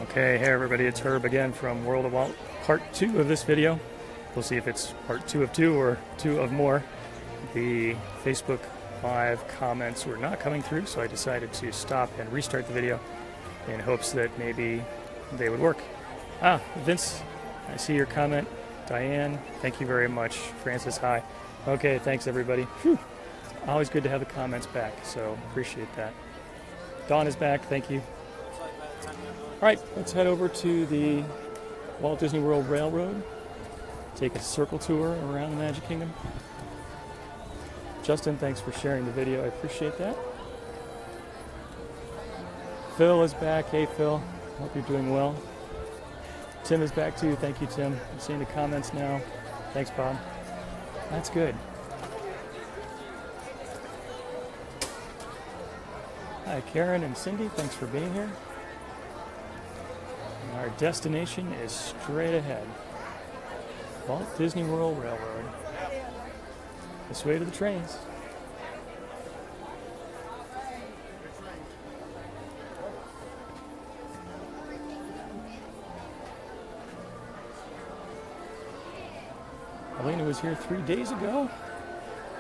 Okay, hey everybody, it's Herb again from World of Walt, part 2 of this video. We'll see if it's part 2 of 2 or 2 of more. The Facebook Live comments were not coming through, so I decided to stop and restart the video in hopes that maybe they would work. Vince, I see your comment. Diane, thank you very much. Francis, hi. Okay, thanks everybody. Whew. Always good to have the comments back, so appreciate that. Dawn is back, thank you. All right, let's head over to the Walt Disney World Railroad, take a circle tour around the Magic Kingdom. Justin, thanks for sharing the video. I appreciate that. Phil is back. Hey, Phil. Hope you're doing well. Tim is back too. Thank you, Tim. I'm seeing the comments now. Thanks, Bob. That's good. Hi, Karen and Cindy. Thanks for being here. Our destination is straight ahead. Walt Disney World Railroad. This way to the trains. Elena was here 3 days ago.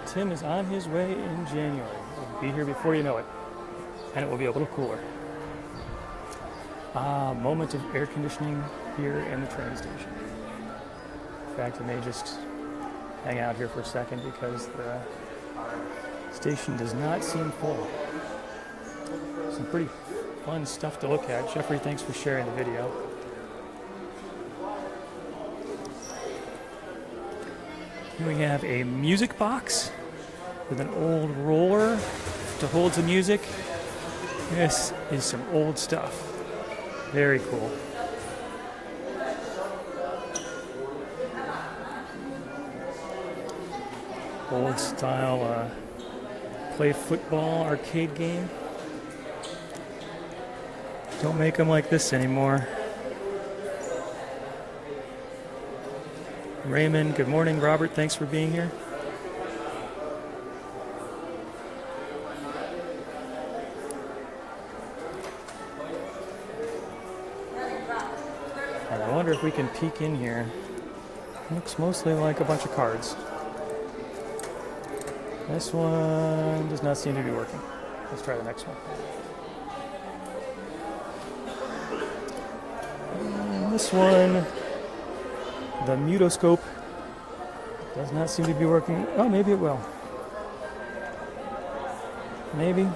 Tim is on his way in January. We'll be here before you know it. And it will be a little cooler. Moment of air conditioning here in the train station. In fact, I may just hang out here for a second because the station does not seem full. Some pretty fun stuff to look at. Jeffrey, thanks for sharing the video. Here we have a music box with an old roller to hold the music. This is some old stuff. Very cool. Old style play football arcade game. Don't make them like this anymore. Raymond, good morning. Robert, thanks for being here. And I wonder if we can peek in here. Looks mostly like a bunch of cards. This one does not seem to be working. Let's try the next one. And this one, the mutoscope, does not seem to be working. Oh, maybe it will. Maybe,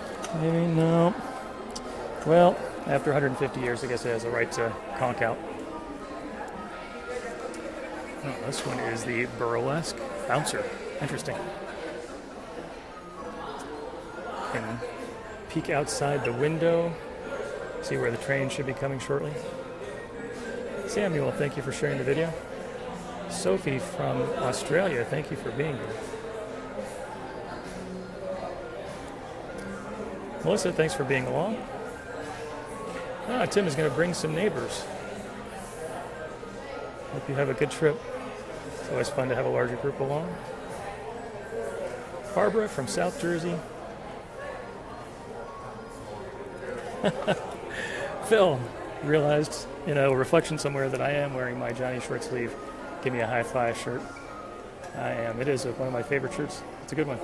maybe no. Well, after 150 years, I guess it has a right to conk out. Oh, this one is the burlesque bouncer. Interesting. Can peek outside the window, see where the train should be coming shortly. Samuel, thank you for sharing the video. Sophie from Australia, thank you for being here. Melissa, thanks for being along. Tim is going to bring some neighbors. Hope you have a good trip. It's always fun to have a larger group along. Barbara from South Jersey. Phil realized in a reflection somewhere that I am wearing my Johnny Short Sleeve Give Me a High Five shirt. I am. It is one of my favorite shirts. It's a good one.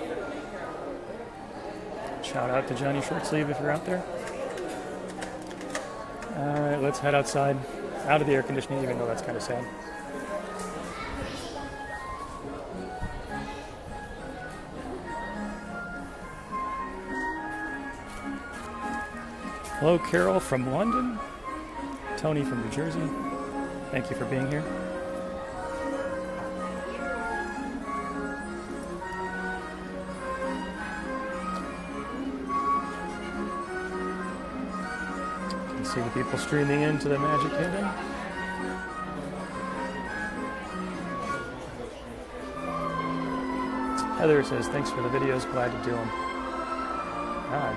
Shout out to Johnny Short Sleeve if you're out there. All right, let's head outside, out of the air conditioning, even though that's kind of sad. Hello, Carol from London. Tony from New Jersey. Thank you for being here. You can see the people streaming into the Magic Kingdom. Heather says, thanks for the videos, glad to do them.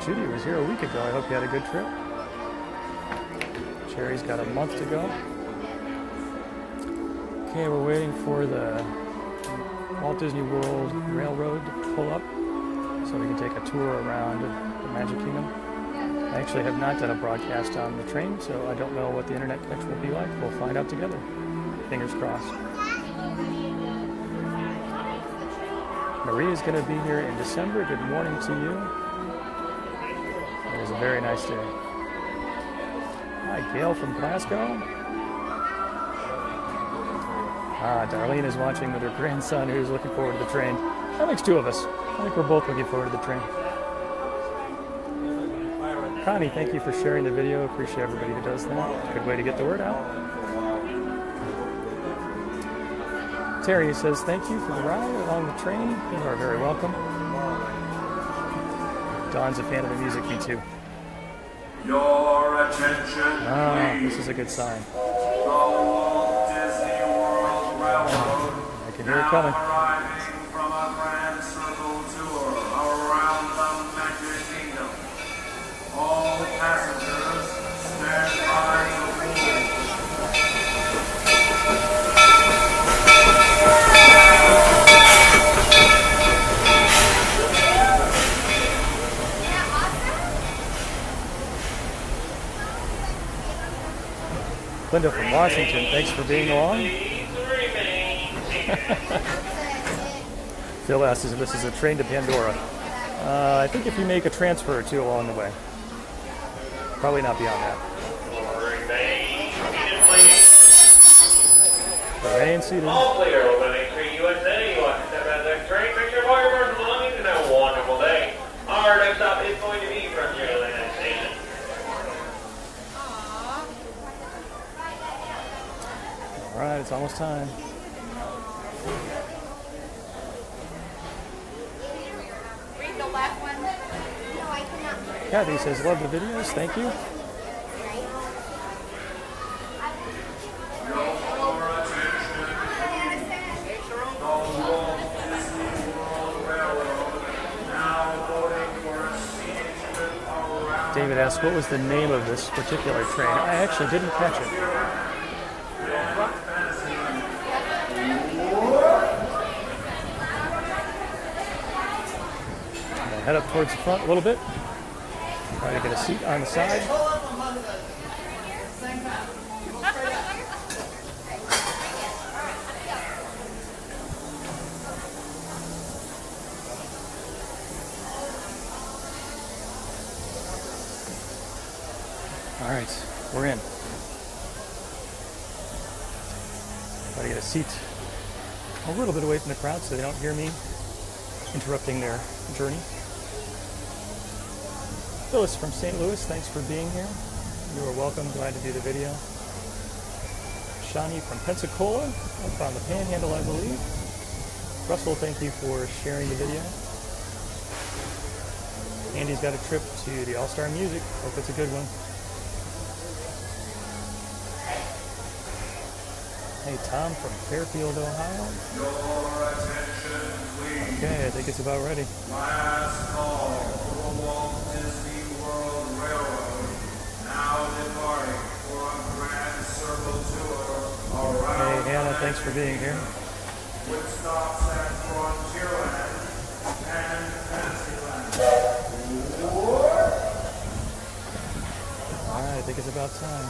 Judy was here a week ago. I hope you had a good trip. Jerry's got a month to go. Okay, we're waiting for the Walt Disney World Railroad to pull up so we can take a tour around the Magic Kingdom. I actually have not done a broadcast on the train, so I don't know what the internet connection will be like. We'll find out together. Fingers crossed. Marie is going to be here in December. Good morning to you. It was a very nice day. Hi, Gail from Glasgow. Darlene is watching with her grandson who's looking forward to the train. That makes two of us. I think we're both looking forward to the train. Connie, thank you for sharing the video. Appreciate everybody who does that. Good way to get the word out. Terry says, thank you for the ride along the train. You are very welcome. Don's a fan of the music, me too. Your attention, this is a good sign. The Walt Disney World Railroad. I can hear it coming. Arriving from a grand circle tour around the Magic Kingdom. All passengers stand by the wheel. Linda from Washington, thanks for being along. Phil asks if this is a train to Pandora. I think if you make a transfer or two along the way. Probably not beyond that. Remain seated. All clear, opening for USA. You want to step out of that train, make sure all your personal belongings, and have a wonderful day. Our next stop is going to be Frontierland Station. All right, it's almost time. Read the left one. No, I cannot. Kathy says, love the videos. Thank you. David asked, what was the name of this particular train? I actually didn't catch it. Head up towards the front a little bit. Try to get a seat on the side. All right, we're in. Try to get a seat a little bit away from the crowd so they don't hear me interrupting their journey. Phyllis from St. Louis, thanks for being here. You are welcome, glad to do the video. Shani from Pensacola, up on the Panhandle, I believe. Russell, thank you for sharing the video. Andy's got a trip to the All-Star Music. Hope it's a good one. Hey, Tom from Fairfield, Ohio. Your attention, please. Okay, I think it's about ready. Last call for the Walt Disney World Railroad. Now departing for a grand circle tour around. Hey, Hannah, thanks for being here. With stops at Frontierland and Fantasyland. All right, I think it's about time.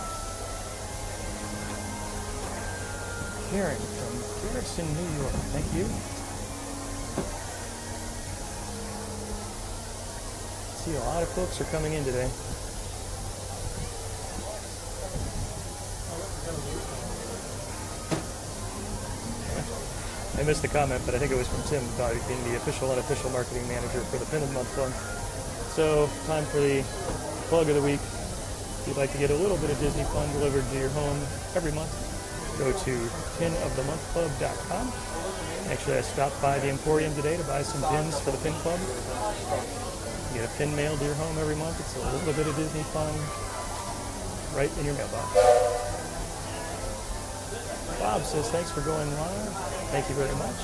Karen from Garrison, New York. Thank you. See, a lot of folks are coming in today. I missed the comment, but I think it was from Tim about being the official and unofficial marketing manager for the Pin of the Month Fund. So, time for the plug of the week. If you'd like to get a little bit of Disney fun delivered to your home every month, go to pinofthemonthclub.com. Actually, I stopped by the Emporium today to buy some pins for the Pin Club. You get a pin mailed to your home every month. It's a little bit of Disney fun right in your mailbox. Bob says, thanks for going live. Thank you very much.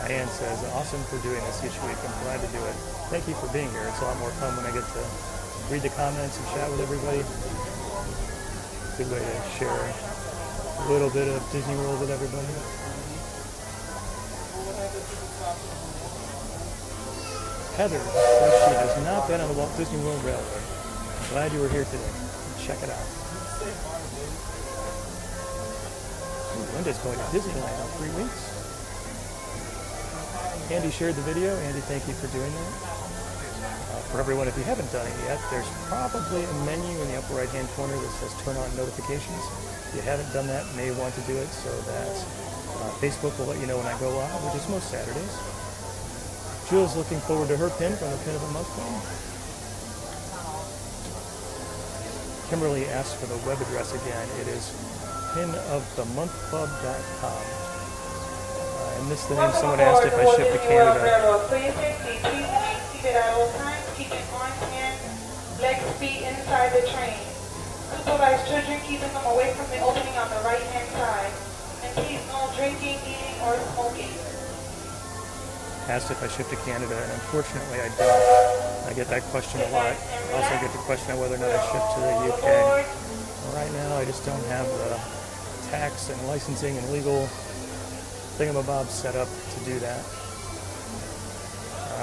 Diane says, awesome for doing this each week. I'm glad to do it. Thank you for being here. It's a lot more fun when I get to read the comments and chat with everybody. Good way to share a little bit of Disney World with everybody. Heather says she has not been on the Walt Disney World Railroad. Glad you were here today. Check it out. Linda's going to Disneyland in 3 weeks. Andy shared the video. Andy, thank you for doing that. For everyone, if you haven't done it yet, there's probably a menu in the upper right-hand corner that says turn on notifications. If you haven't done that, you may want to do it so that Facebook will let you know when I go live, which is most Saturdays. Jewel's looking forward to her pin from the Pin of the Month Club. Kimberly asked for the web address again. It is pinofthemonthclub.com. I missed the name. Someone asked if I shipped to Canada. Please keep it at all times. Keep it on hand. Legs, feet inside the train. Supervise children, keeping them away from the opening on the right-hand side. And please no drinking, eating, or smoking. Asked if I ship to Canada, and unfortunately I don't. I get that question a lot. I also get the question of whether or not I ship to the UK. Right now I just don't have the tax and licensing and legal thingamabobs set up to do that.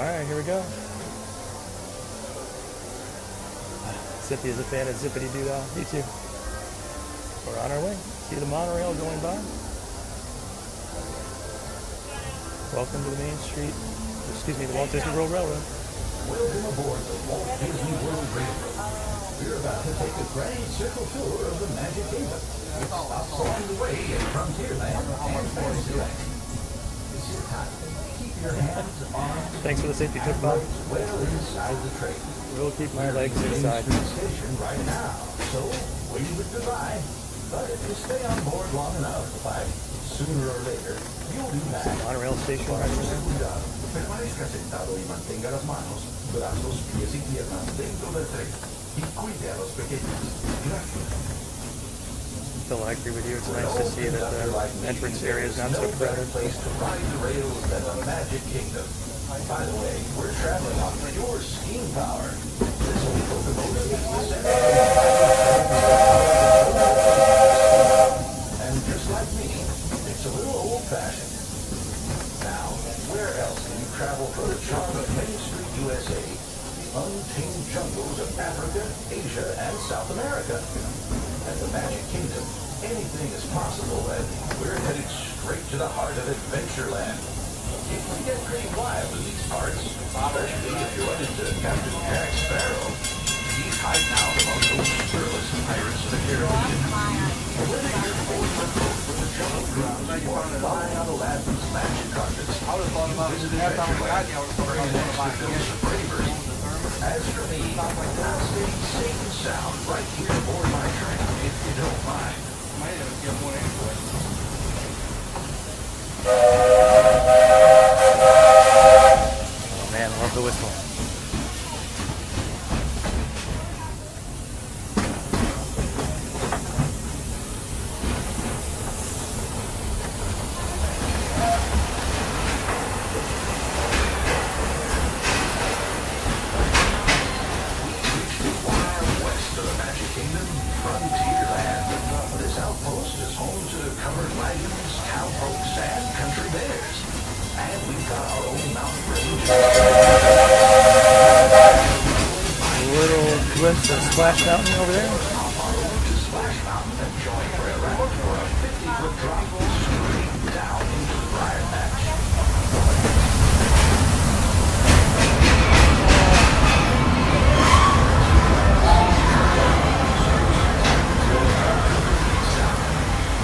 Alright, here we go. Zippy is a fan of Zippity Doo Dah. Me too. We're on our way. See the monorail going by. Welcome to the Main Street, the Walt Disney World Railroad. Welcome aboard the Walt Disney World Railroad. We're about to take a grand circle tour of the Magic Kingdom. With stops along the way in Frontierland and Fantasyland. It's your time. Keep your hands on. Thanks for the safety tip, Bob. Well inside the train. We'll keep my legs inside. We're station right now, so wave it goodbye. But if you stay on board long enough, sooner or later, you'll be back. Monorail station right there. Permanezca sentado y mantenga las manos, brazos, pies y piernas dentro del tren. Y cuide a los pequeños. Gracias. Phil, I agree with you. It's nice to see that the entrance area is not so crowded. Place to ride the rails than the Magic Kingdom. By the way, we're traveling on pure steam power. This old locomotive is the center of the and just like me, it's a little old-fashioned. Now, where else can you travel for the charm of Main Street, USA? The untamed jungles of Africa, Asia, and South America. At the Magic Kingdom, anything is possible, and we're headed straight to the heart of Adventureland. It can get pretty wild in these parts, especially if you run into Captain Jack Sparrow. He's hiding out among those fearless pirates of the Caribbean. Whether you're boarding a boat with the jungle cruise or flying on Aladdin's magic carpets, you visit Adventureland for an extra dose of bravery. As for me, I'll stay safe and sound right here aboard my train, if you don't mind. Oh man, I love the whistle. Frontierland. This outpost is home to covered wagons, cowpokes, and country bears. And we've got our own mountain range. A little glimpse of Splash Mountain over there. Hop on over to Splash Mountain and join for a ride for a 50-foot drop straight down into the Briar Patch.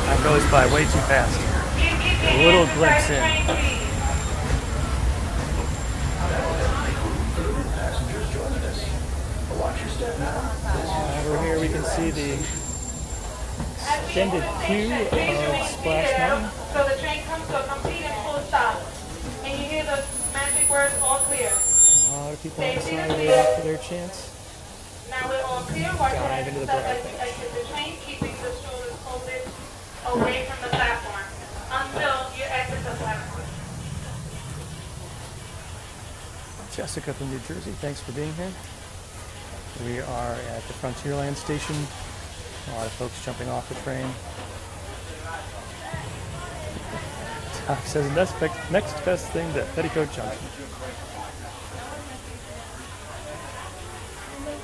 That goes by way too fast. A little glimpse in. Passengers joining us. Watch your step now. Over here we can see the extended queue of Splash Mountain. So the train comes to a complete and full stop. And you hear the magic words, all clear. A lot of people on the side waiting for their chance. Now we're all clear. Watch your Dive into the Briar as you exit the train, keeping the strollers folded away from the platform until you exit the platform. Jessica from New Jersey, thanks for being here. We are at the Frontierland station. A lot of folks jumping off the train. Doc says next best thing to Petticoat Junction.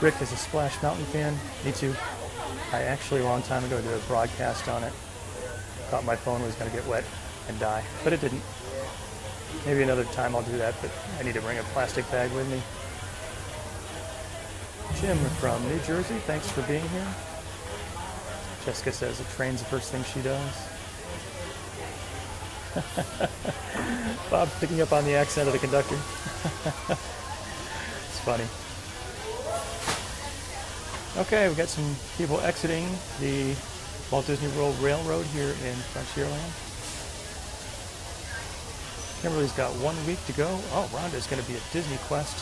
Rick is a Splash Mountain fan. Me too. I actually a long time ago did a broadcast on it. Thought my phone was going to get wet and die, but it didn't. Maybe another time I'll do that, but I need to bring a plastic bag with me. Jim from New Jersey, thanks for being here. Jessica says the train's the first thing she does. Bob's picking up on the accent of the conductor. It's funny. Okay, we got some people exiting the Walt Disney World Railroad here in Frontierland. Kimberly's got 1 week to go. Oh, Rhonda's going to be at Disney Quest,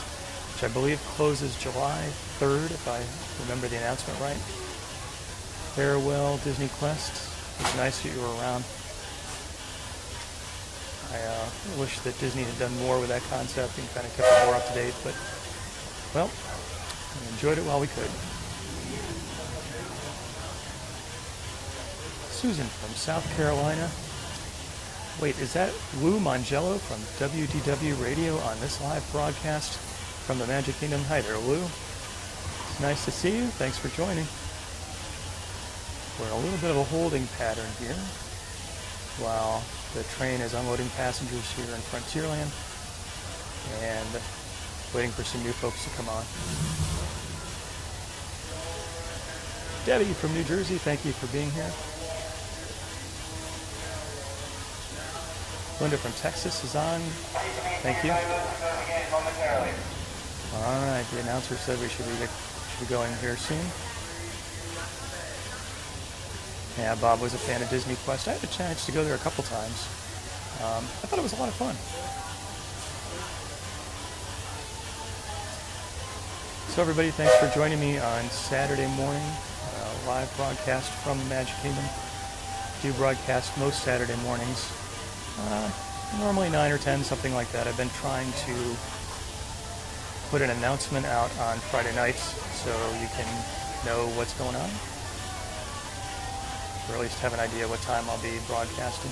which I believe closes July 3rd, if I remember the announcement right. Farewell, Disney Quest. It's nice that you were around. I wish that Disney had done more with that concept and kind of kept it more up to date, but, well, we enjoyed it while we could. Susan from South Carolina. Wait, is that Lou Mangello from WDW Radio on this live broadcast from the Magic Kingdom? Hi there, Lou. It's nice to see you. Thanks for joining. We're in a little bit of a holding pattern here while the train is unloading passengers here in Frontierland and waiting for some new folks to come on. Debbie from New Jersey, thank you for being here. Linda from Texas is on. Thank you. All right, the announcer said we should be going here soon. Yeah, Bob was a fan of Disney Quest. I had a chance to go there a couple times. I thought it was a lot of fun. So everybody, thanks for joining me on Saturday morning, live broadcast from the Magic Kingdom. Do broadcast most Saturday mornings. Normally 9 or 10, something like that. I've been trying to put an announcement out on Friday nights so you can know what's going on, or at least have an idea what time I'll be broadcasting.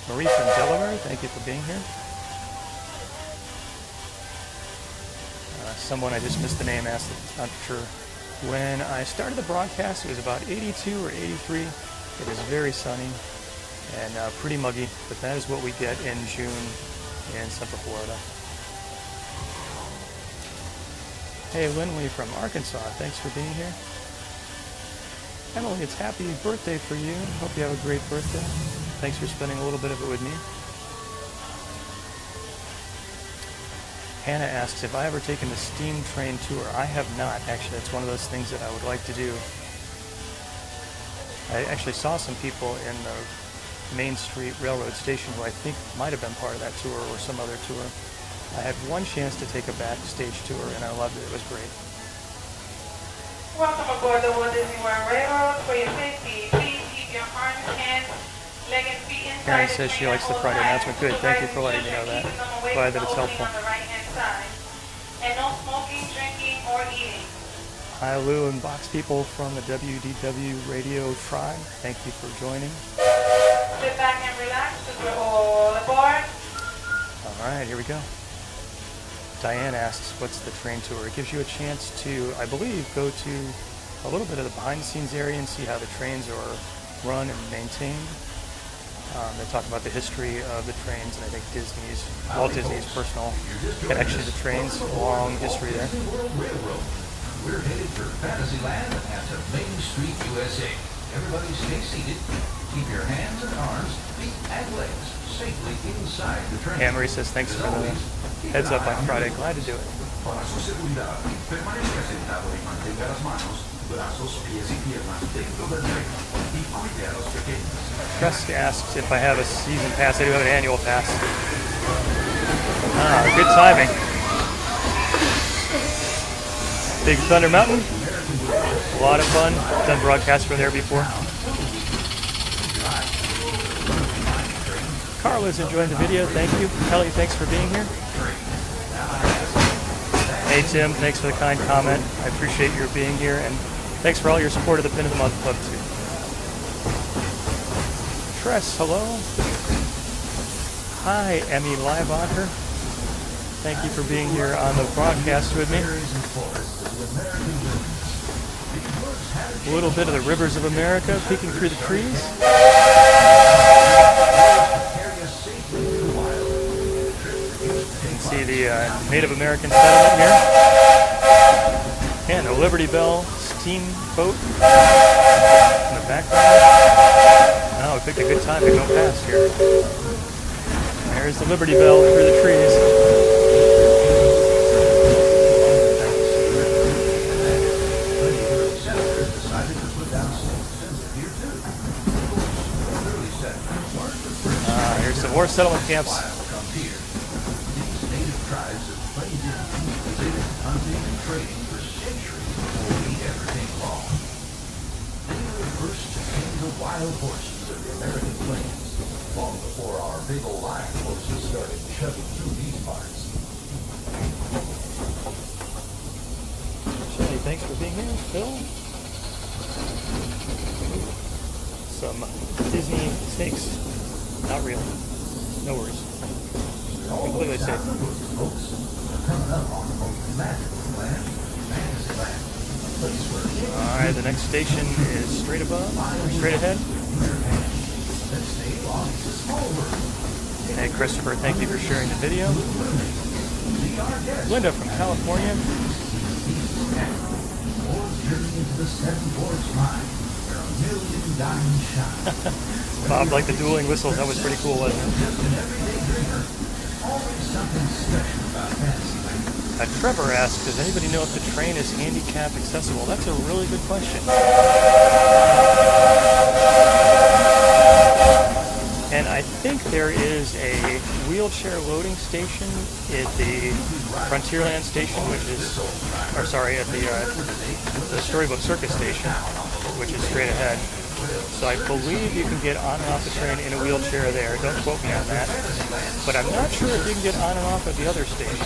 Marie from Delaware, thank you for being here. Someone, I just missed the name, asked, not sure. When I started the broadcast, it was about 82 or 83. It is very sunny and pretty muggy, but that is what we get in June in Central Florida. Hey, Linley from Arkansas, thanks for being here. Emily, it's happy birthday for you. Hope you have a great birthday. Thanks for spending a little bit of it with me. Hannah asks if I ever taken the steam train tour. I have not, actually. It's one of those things that I would like to do. I actually saw some people in the Main Street Railroad Station who I think might have been part of that tour or some other tour. I had one chance to take a backstage tour and I loved it. It was great. Welcome aboard the Walt Disney World Railroad. For your safety, please keep your arms, hands, legs, and feet inside. Karen says she likes the Friday announcement. Good, thank you for letting me know that. Glad that it's helpful. And no smoking, drinking, or eating. Hi, Lou and Box people from the WDW Radio Tribe. Thank you for joining. Sit back and relax because we're all aboard. All right, here we go. Diane asks, what's the train tour? It gives you a chance to, I believe, go to a little bit of the behind-the-scenes area and see how the trains are run and maintained. They talk about the history of the trains, and I think Walt Disney's personal connection to trains, long history there. We're headed for Fantasyland at the Main Street, USA. Everybody stay seated. Keep your hands and arms, feet and legs safely inside the train. Anne Marie says, thanks for the heads up on Friday. Glad to do it. Para su seguridad, permanezca sentado y mantenga las manos, brazos, pies y piernas dentro del tren y cuide a los pequeños. Trust asks if I have a season pass. I do have an annual pass. Good timing. Big Thunder Mountain. A lot of fun. Done broadcasts from there before. Carla's enjoying the video. Thank you. Kelly, thanks for being here. Hey Tim, thanks for the kind comment. I appreciate your being here, and thanks for all your support of the Pin of the Month Club too. Tress, hello. Hi, Emmy Live on her. thank you for being here on the broadcast with me. A little bit of the rivers of America peeking through the trees. You can see the Native American settlement here. And the Liberty Bell steamboat in the background. Oh, we picked a good time to go past here. There's the Liberty Bell through the trees. Here's some more settlement camps. These native tribes have played in hunting and trading for centuries before we ever came along. They were the first to tame the wild horses of the American plains, long before our big old iron horses started chugging through these parts. Shelly, thanks for being here. Phil? Some Disney snakes. Not real. No worries. Completely safe. Alright, the next station is straight above, or straight ahead. Hey Christopher, thank you for sharing the video. Linda from California. Bob liked the dueling whistles. That was pretty cool, wasn't it? Trevor asked, does anybody know if the train is handicap accessible? That's a really good question. And I think there is a wheelchair loading station at the Frontierland station, which is, or sorry, at the Storybook Circus station, which is straight ahead. So I believe you can get on and off the train in a wheelchair there. Don't quote me on that. But I'm not sure if you can get on and off at the other station.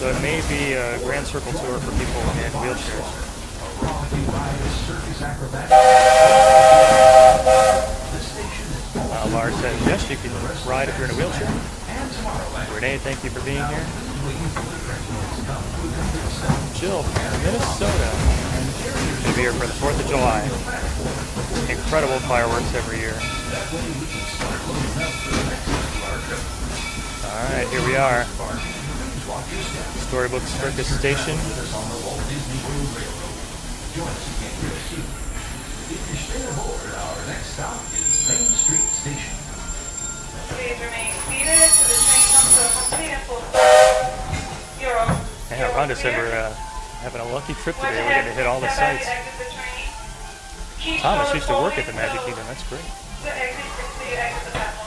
So it may be a Grand Circle tour for people in wheelchairs. Lars says, yes, you can ride if you're in a wheelchair. Renee, thank you for being here. Jill from Minnesota. She'll be here for the 4th of July. Incredible fireworks every year. Alright, here we are. Storybook Circus Station. Main Street Station. Please remain seated until the train comes to a complete and full stop. Yeah, Rhonda said we're having a lucky trip today. We're going to hit all the sites. Thomas used to work at the Magic Kingdom. That's great.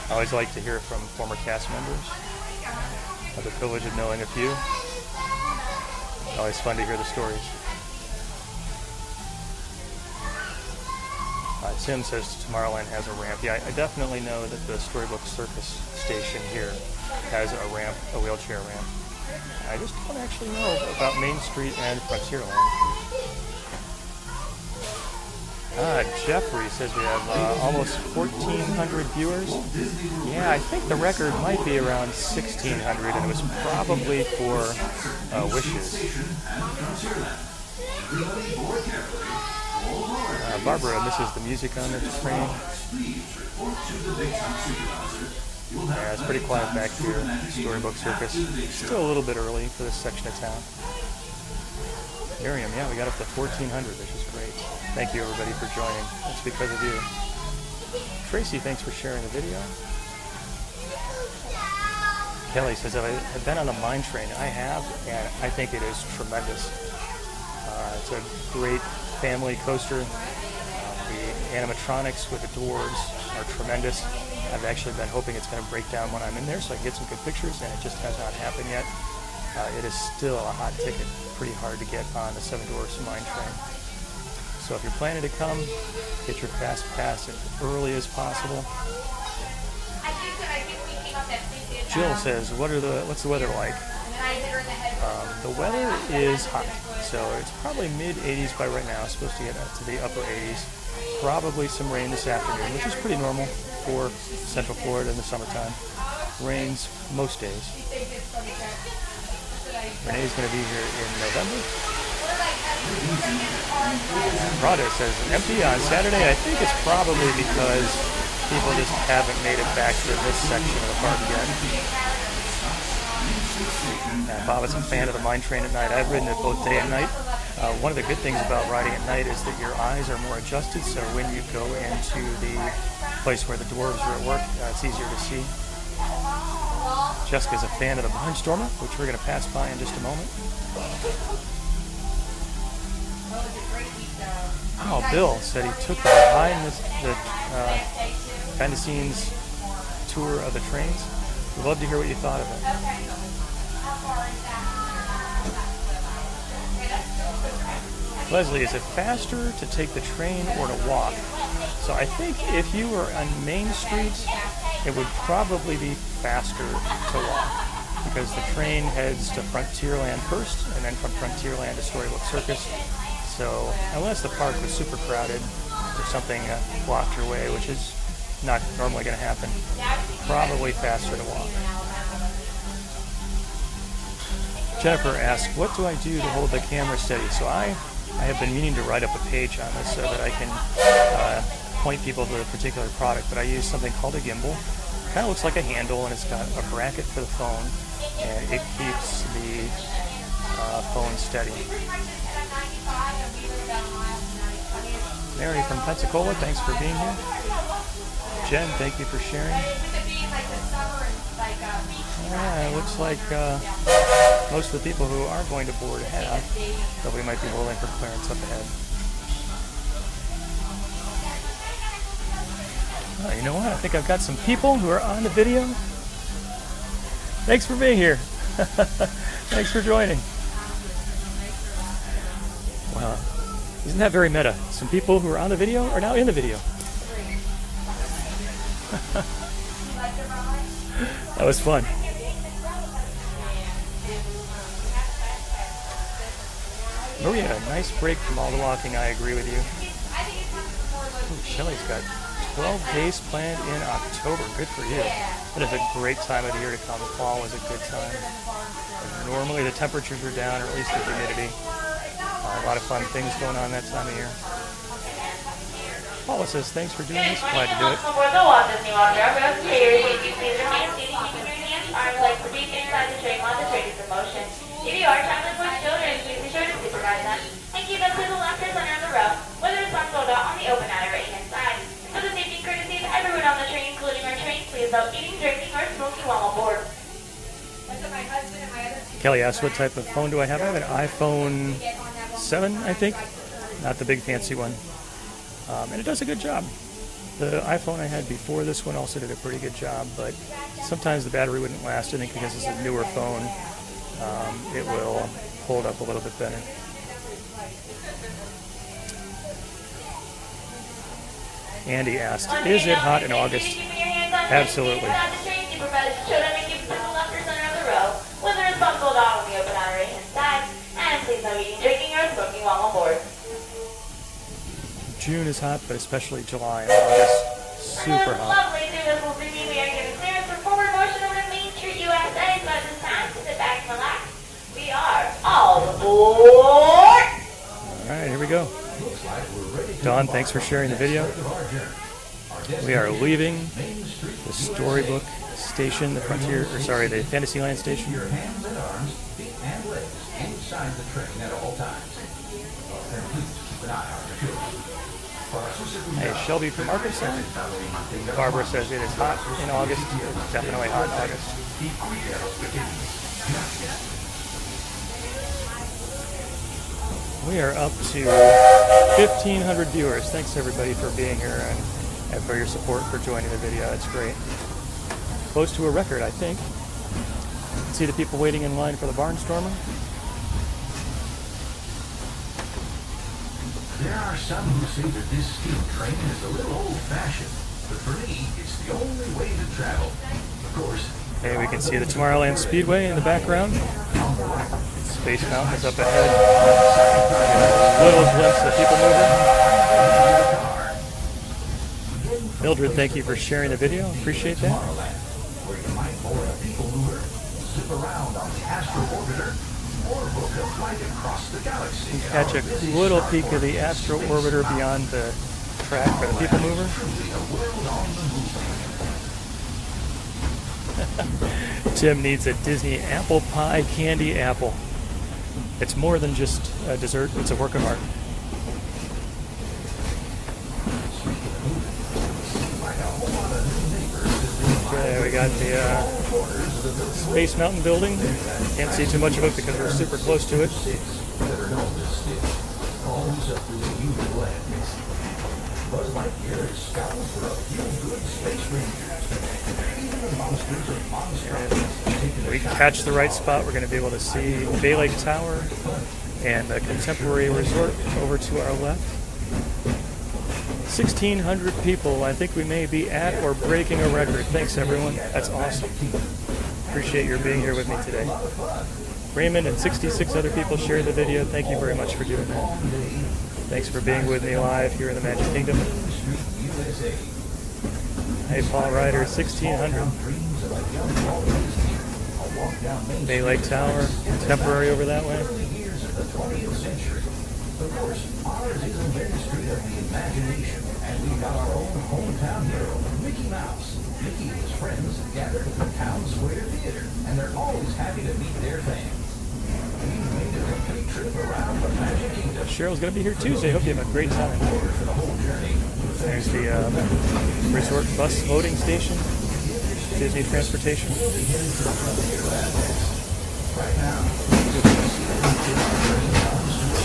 I always like to hear from former cast members. I have the privilege of knowing a few. Always fun to hear the stories. Tim says Tomorrowland has a ramp. Yeah, I definitely know that the Storybook Circus station here has a ramp, a wheelchair ramp. I just don't actually know about Main Street and Frontierland. Jeffrey says we have almost 1,400 viewers. Yeah, I think the record might be around 1,600, and it was probably for wishes. Barbara misses the music on the train. Yeah, it's pretty quiet back here at Storybook Circus. Still a little bit early for this section of town. Miriam, yeah, we got up to 1,400, which is great. Thank you, everybody, for joining. It's because of you. Tracy, thanks for sharing the video. Kelly says, I've been on a mine train. I have, and I think it is tremendous. It's a great family coaster. The animatronics with the doors are tremendous. I've actually been hoping it's going to break down when I'm in there so I can get some good pictures, and it just has not happened yet. It is still a hot ticket. Pretty hard to get on the Seven Dwarfs mine train. So if you're planning to come, get your fast pass as early as possible. Jill says, what's the weather like? The weather is hot, so it's probably mid-80s by right now. It's supposed to get up to the upper 80s. Probably some rain this afternoon, which is pretty normal for Central Florida in the summertime. rains most days. Renee's going to be here in November. Rhonda says empty on Saturday. I think it's probably because people just haven't made it back to this section of the park yet. Bob is a fan of the mine train at night. I've ridden it both day and night. One of the good things about riding at night is that your eyes are more adjusted, so when you go into the place where the dwarves are at work, it's easier to see. Jessica's a fan of the Barnstormer, which we're going to pass by in just a moment. Oh, Bill said he took the behind the scenes tour of the trains. We'd love to hear what you thought of it. Leslie, is it faster to take the train or to walk? So I think if you were on Main Street, it would probably be faster to walk, because the train heads to Frontierland first, and then from Frontierland to Storybook Circus. So unless the park was super crowded or something blocked your way, which is not normally going to happen, probably faster to walk. Jennifer asked, what do I do to hold the camera steady? So I have been meaning to write up a page on this so that I can point people to a particular product, but I use something called a gimbal. It kind of looks like a handle, and it's got a bracket for the phone, and it keeps the phone steady. Mary from Pensacola, thanks for being here. Jen, thank you for sharing. It looks like most of the people who aren't going to board have, though we might be rolling for clearance up ahead. Oh, you know what? I think I've got some people who are on the video. Thanks for being here. Thanks for joining. Wow. Isn't that very meta? Some people who are on the video are now in the video. That was fun. Maria, nice break from all the walking. I agree with you. Ooh, Shelly's got 12 days planned in October. Good for you. That is a great time of the year to come. The fall is a good time. And normally the temperatures are down, or at least the humidity. A lot of fun things going on that time of year. Paula says, thanks for doing this. Glad to do it. For the Walt Disney World Railroad, please please remain seated, keeping your hands, arms, legs, feet inside the train while the train is in motion. If you are traveling with children, please be sure to supervise them and keep them to the left or center of the row, whether it's on sold out on the open at our right-hand side. For the safety and courtesy of everyone on the train, including our train, please don't eating, drinking, or smoking while on board. Kelly asked, what type of phone do I have? I have an iPhone 7, I think. Not the big fancy one. And it does a good job. The iPhone I had before this one also did a pretty good job, but sometimes the battery wouldn't last. I think because it's a newer phone, it will hold up a little bit better. Andy asked, is it hot in August? Absolutely. Whether it's on sold out on the open at our right-hand side, and please no eating, drinking, or smoking while on board. June is hot, but especially July and August, super hot. Lovely to this will be we are giving clearance for forward motion over to Main Street, USA. So at this time, sit back and relax. We are all aboard. All right, here we go. Don, thanks for sharing the video. We are leaving the Storybook Station, the the Fantasyland station. Your hands and arms, feet and legs inside the train at all times. And please keep an eye on your children. Hey, Shelby from Marcus. Barbara says it is hot in August. It's definitely hot in August. We are up to 1,500 viewers. Thanks everybody for being here and for your support for joining the video. It's great. Close to a record, I think. You can see the people waiting in line for the Barnstormer. There are some who say that this steam train is a little old-fashioned, but for me, it's the only way to travel. Of course. Hey, we can see the Tomorrowland Speedway in the background. Space Mountain is up ahead. A little glimpse of people moving. Mildred, thank you for sharing the video. Appreciate that. Astro Orbiter or book a flight across the galaxy. Catch a little peek of the Astro Orbiter beyond the track for the people mover. Truly a world on the move. Tim needs a Disney apple pie candy apple. It's more than just a dessert, it's a work of art. Okay, we got the Space Mountain building. Can't see too much of it because we're super close to it. If we catch the right spot, we're going to be able to see Bay Lake Tower and the Contemporary Resort over to our left. 1,600 people. I think we may be at or breaking a record. Thanks, everyone. That's awesome. Appreciate your being here with me today. Raymond and 66 other people shared the video. Thank you very much for doing that. Thanks for being with me live here in the Magic Kingdom. Hey, Paul Ryder, 1,600. Bay Lake Tower, Contemporary over that way. Of course, ours is a ministry of the imagination, and we've got our own hometown hero, Mickey Mouse. Mickey and his friends gathered at the Town Square Theater, and they're always happy to meet their fans. We've made a complete trip around the Magic Kingdom. Cheryl's going to be here Tuesday. Hope you have a great time. For the whole journey. There's the resort bus loading station, Disney Transportation. Right now,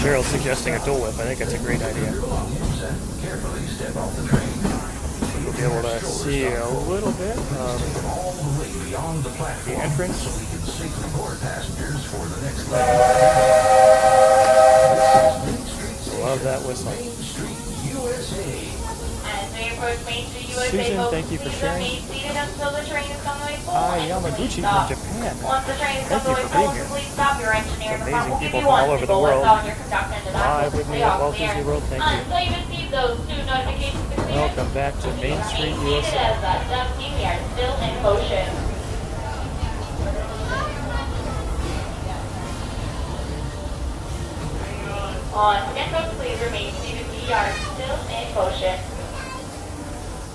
Cheryl's suggesting a Dole Whip. I think that's a great idea. carefully step off the train. We'll be able to see a little bit of All the way beyond the the platform, entrance. so we can safely board passengers for the next leg. This is Main Street Love that whistle. Main Street, USA. As we approach Main Street USA, Susan, folks, thank you for please sharing. remain seated until the train is on the way full. Hi, and Yamaguchi please stop. from Japan. Once the train is Thank on the you way for full, being here. please stop your engineer. The Amazing front will people give you from all one over the single world. lift on your conductor and the back Live will with me stay at off Walt clear. Disney World. Thank you. Until you receive those two notifications to clear, Welcome back to Main Street, remain seated USA. as that empty. We are still in motion. On schedule, please remain seated. We are still in motion.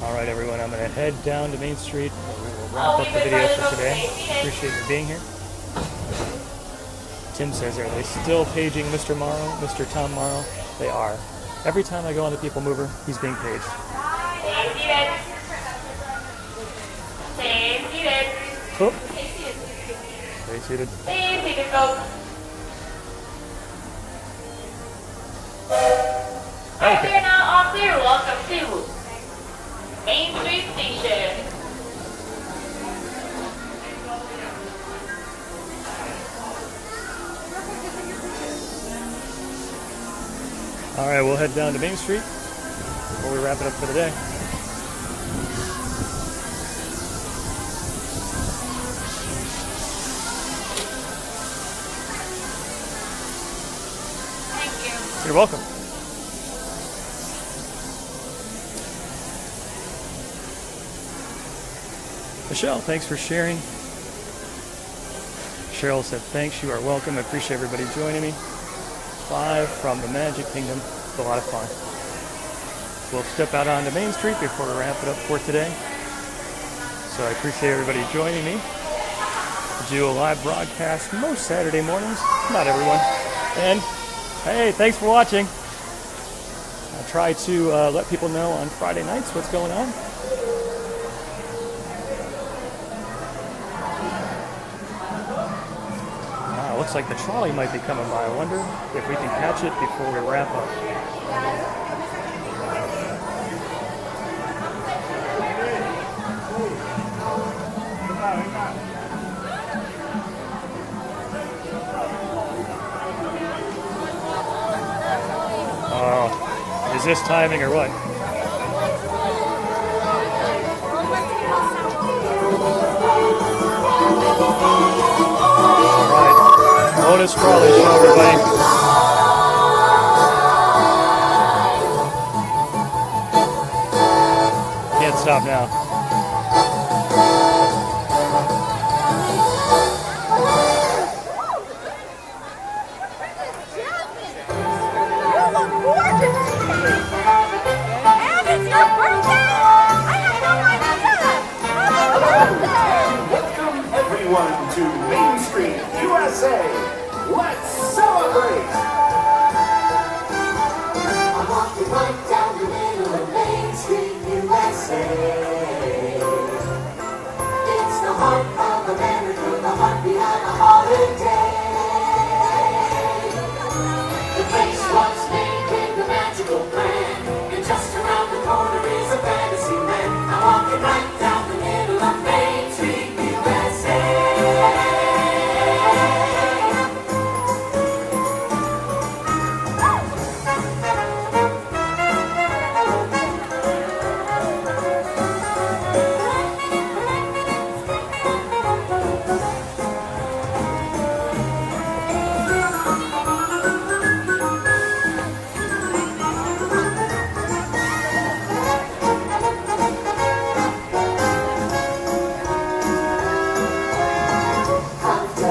All right, everyone, I'm going to head down to Main Street. We will wrap up the video for today. Appreciate you being here. Tim says, are they still paging Mr. Morrow, Mr. Tom Morrow? They are. Every time I go on the People Mover, he's being paged. Stay seated. Stay seated. Oh. Stay seated. Stay seated, folks. Alright, we are now all clear. Welcome to Main Street Station. All right, we'll head down to Main Street before we wrap it up for the day. Thank you. You're welcome. Michelle, thanks for sharing. Cheryl said, thanks, you are welcome. I appreciate everybody joining me. Live from the Magic Kingdom. It's a lot of fun. We'll step out onto Main Street before we wrap it up for today. So I appreciate everybody joining me. I do a live broadcast most Saturday mornings. Not everyone. And hey, thanks for watching. I try to let people know on Friday nights what's going on. Looks like the trolley might be coming by. I wonder if we can catch it before we wrap up. Oh, is this timing or what? Lotus Trolley Show, everybody. Can't stop now. USA. Let's celebrate! I'm walking right down the middle of Main Street, USA. It's the heart of America, the heart behind a holiday. The place was made with a magical plan, and just around the corner is a Fantasyland. I'm walking right down the middle of Main Street, USA.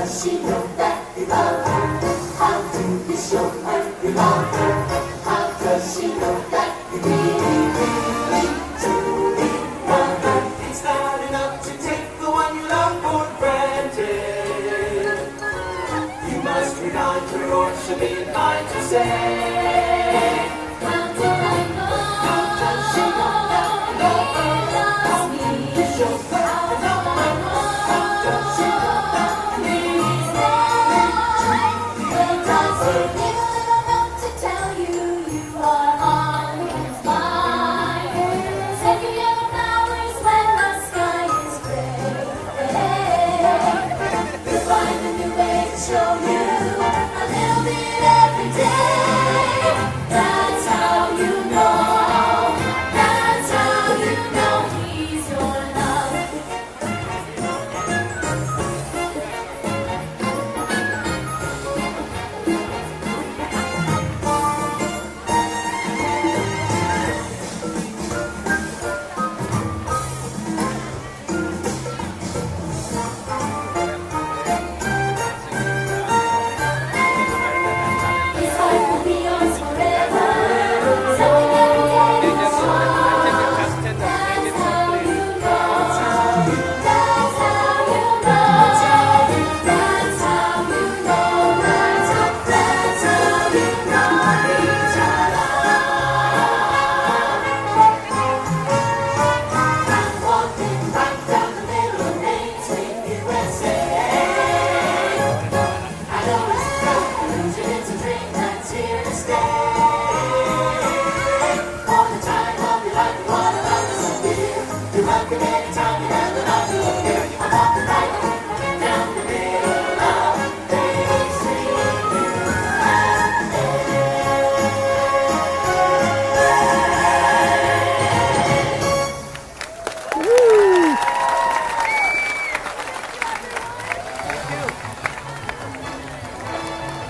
She know that we love her. How do we show her we love her? How does she know that we really, really, truly love her? It's not enough to take the one you love for granted. You must remind her or she'll be inclined to say, how do I know? How does she know that we love her? How do we show her we love her? How does she know that we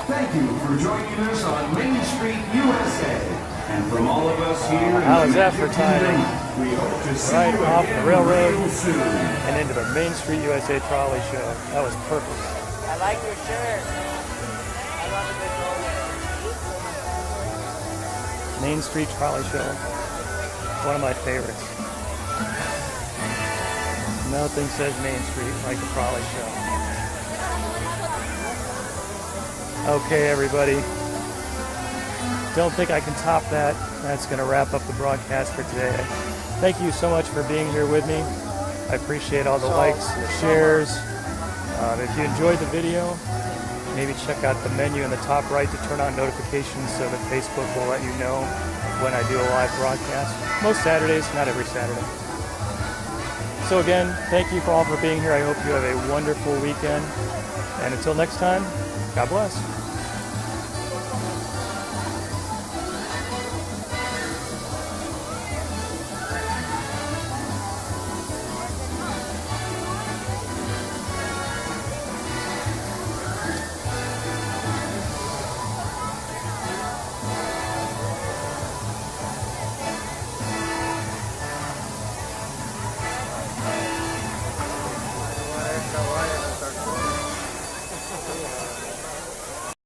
Thank you for joining us on Main Street, USA. And from all of us here How was that for timing? we hope to see Right you off again the railroad real soon. and into the Main Street USA trolley show. That was perfect. I like your shirt. I love a good roller. Main Street trolley show. One of my favorites. Nothing says Main Street like the trolley show. Okay, everybody. Don't think I can top that. That's going to wrap up the broadcast for today. Thank you so much for being here with me. I appreciate all the likes, the shares. If you enjoyed the video, maybe check out the menu in the top right to turn on notifications so that Facebook will let you know when I do a live broadcast. Most Saturdays, not every Saturday. So again, thank you all for being here. I hope you have a wonderful weekend. And until next time, God bless.